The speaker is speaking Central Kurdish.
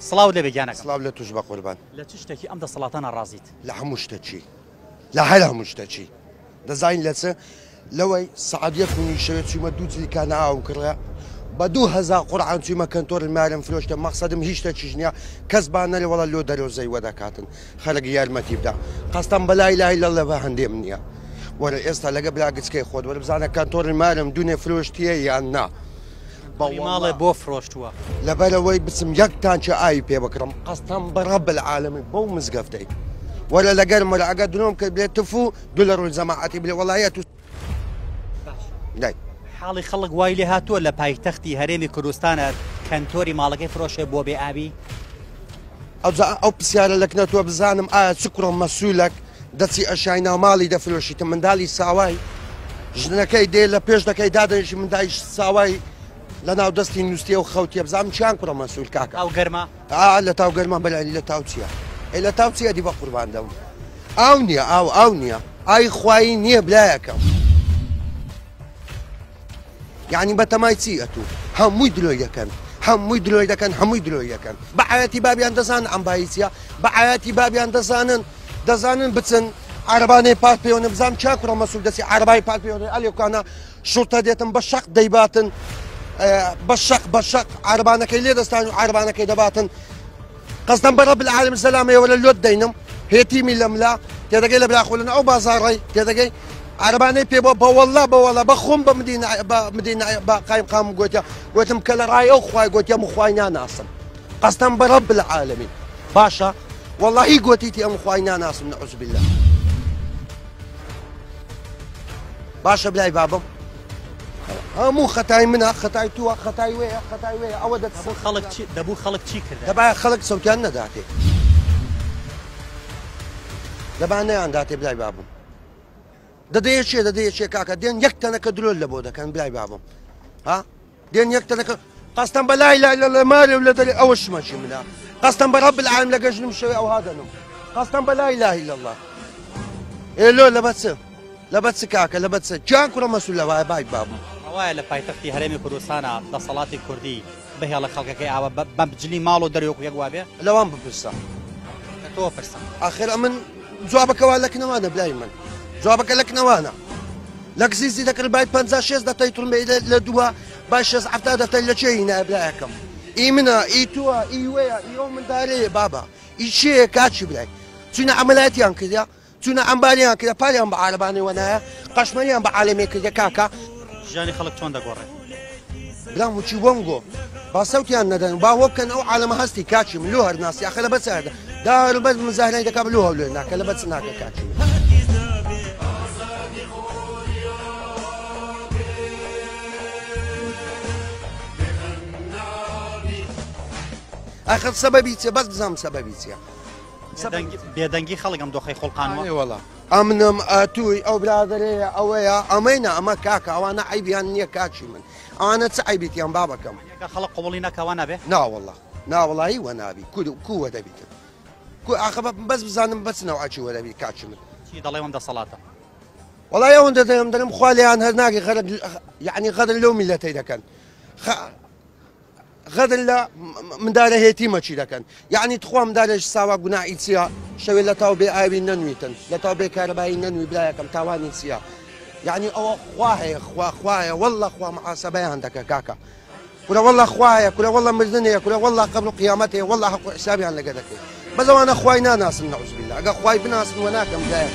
سڵاو لێ بێگیانەکە سڵاو لە توش بە قوربان لە چ شتێکی ئەم دەسەڵاتانە ڕازیت لە هەموو شتێکی لە هەر هەموو شتێکی دەزانین لە چ لەوەی سعدیە کوونی شەوێت چوومە دوو جلیکانە ئاوم کڕە بە 2000 قورعان چوومە کەنتۆر مارم فرۆشتە مەقسەدم هیچ شتێکیش نییە کەس با نەرێ وەڵا لۆ دەرۆزەی وەدەکاتن خەڵک یارمەتی بدە قەستەم بەلای لای لە لەبە هەندێم نییە وەرە ئێستا لەگە بلا گچکەی خۆت وەرە بزانە کەنتۆر مارم دوونێ فرۆشتیە یان نا ماڵێ بۆ فرۆشتووە لەبەرەوەی بچم یەکتانچە ئاوی پێ بکڕم قەستەم بەڕەب العالەمی بەو مزگەفتەی وەرە لەگەرمەرە ئەگە دنۆم کرد بێت تفو دوو لە ڕووی جەماعەتی بلێ وەڵایەت لای حاڵی خەڵک وای لێ هاتووە لە پایتەختی هەرێمی کوردستانە کەنتۆری ماڵەکەی فرۆشێ بۆ بێ ئاوی ئەو پرسیارە لەکنەتوە بزانم ئایا چ کوڕم مەسوولەک دەچی ئەشاینا ماڵی دەفرۆشیتە منداڵی ساوای ژنەکەی دێ لە پێش دەکەی دادەنیشی مندایش ساوای لە ناو دەستی نووسێ و خەوتیە بزانم چیان کوڕە مەسوول کاکە ئەو گەرمە لە تاو گەرمان بەلانی لە تاو چییە لە تاو چیە دی بە قوربان دەم ئاو نییە ئاو نییە ئای خوایی نییە بلایەکەم یعنی بەتەمای چی ئەتوو هەمووی درۆی دەکەن هەمووی درۆی دەکەن هەمووی درۆی دەکەن بە حایەتی بابیان دەزانن ئەمبایی چیە بە حایەتی بابیان دەزانن بچن عربانەی پاک پێوەنە بزانم چا کوڕە مەسوول دەچی عربای پاک پێوەنە ئەلێکانە شورتە دێتن بە شەق دەیباتن بە شەق عربانەکەی لێ دەستان و عربانەکەی دەباتن قەستەم بەڕەب العالەمی سەلامەوە لە لۆت دەینم هێتیمی لەملا تێدەگەی لە براخۆلن ئەو بازاڕی تێدەگەی عربانەی پێ بەوەڵا بە خۆم بە مدینە بە قایم قام گوتم کە لە ڕای ئەو خوای گوتیە مخوای ناناسم قەستەم بەڕەب العالەمی باشە وەڵاهی گوتیتی ئەم خوای ناناسم نەعوذ بالله باشە بلای بابم هەموو خەتای منە خەتای تووە خەتای وەیە خەتای وەیە ئەوە دەبوو خەڵک چی کرد دەبا خەڵک سەوتیان نەداتێ دەبا نەیانداتێ بلای بابم دەدەیە چێ کاکە دێن یەک تەنەکە درۆ لە بۆ دەکەن بلای بابم ها دێن یەک تەنەکە قەستەم بەلای لای لە مارێ و لە دەرێ ئەوە شمەچی منە قەستەم بەڕەب العالەمی لە گەژنم شەوێ ئەو هادەنم قەستەم بەلای لای لە الله ئێلۆ لە بەچ لە بەچ کاکە لە بەچ جان کوڕە مەسوول لەوایە بای بابم ئەوایە لە پایتەختی هەرێمی کوردستانە دەسەڵاتی کوردی بهێڵە خەڵکەکەی ئاوە بەمجلی ماڵ و دەرێوەکو یەک وابێ لەوان بپرسە تۆ پرسە ئاخر من جوابەکەوا لەکنەوانە بلای من جوابەکە لەکنەوانە لە کزیزی دەکرد باید 56 دەتەی تڕمبی لە دووە با 6 دەتەی لە چێی نابلایەکەم ئی منە ئی تووە ئی وەیە ئیۆ من دارەیە بابا ئی چێە کاچی بلای چونە ئەمەلاتیان کردیا چونە ئەمباریان کردە پاریان بە عالەبانەی وەنایە قەشمەریان بە عالەمێ کردە کاکە ژیانی خەڵک چۆن دەگۆڕێ بلام وچی وەنگۆ با سەوتیان نەدەن با وەکەن ئەو عالەمە هەستی کاچی من لۆ هەرناسی ئاخە لە بەچ هەردە دار بەس مزاهرەی دەکا لۆ هەولێ ناکە لە بەچ ناکە کاچی ئاخر سەبەبی چیە بەس بزانم سەبەبی چیە بێدەنگی خەڵکم دۆخەی خۆڵقانەوە وەڵا ئەمنم ئەتووی ئەو برادرەیە ئەوەیە ئەمەینە ئەمە کاکە ئەوانە عیبیان نییە کاچی من ئەوانە چ عیبیتیان بابەکەم خەڵک قوڵی نەکەوە نەبێ ناوەڵا ناوەڵایی وە نابی کووە دەبیتن ئاخە بەس بزانم بەچنەوە ئاچی وەدەبی کاچی من چی دەڵێ ئەم دەسەڵاتە وەڵای ئەوەندە دەرم خوالیان هەر ناگی یعنی غەدر لەو میلەتەی دەکەن غەدر لە مندارە هێتی مەچی دەکەن یعنی تخوا مندارێش ساوا گوناحی چییە شەوێ لە تاو بێ ئاوی نەنویتن لە تاو بێ کارەبایی نەنووی بلایەکەم تاوانی چییە یعنی ئەوە خوا هەیە خوایە وەڵڵە خوا محاسەبەیان دەکە کاکە کورە وەڵڵە خوایە کورە وەڵڵە مردنەیە کورە وەڵڵە قەبر و قیامەتەیە وەڵڵە حەق و حسابیان لەگە دەکەی بەزەوانە خوای ناناسن نەعوذ بالله ئەگە خوای بناسن وە ناکەم دایە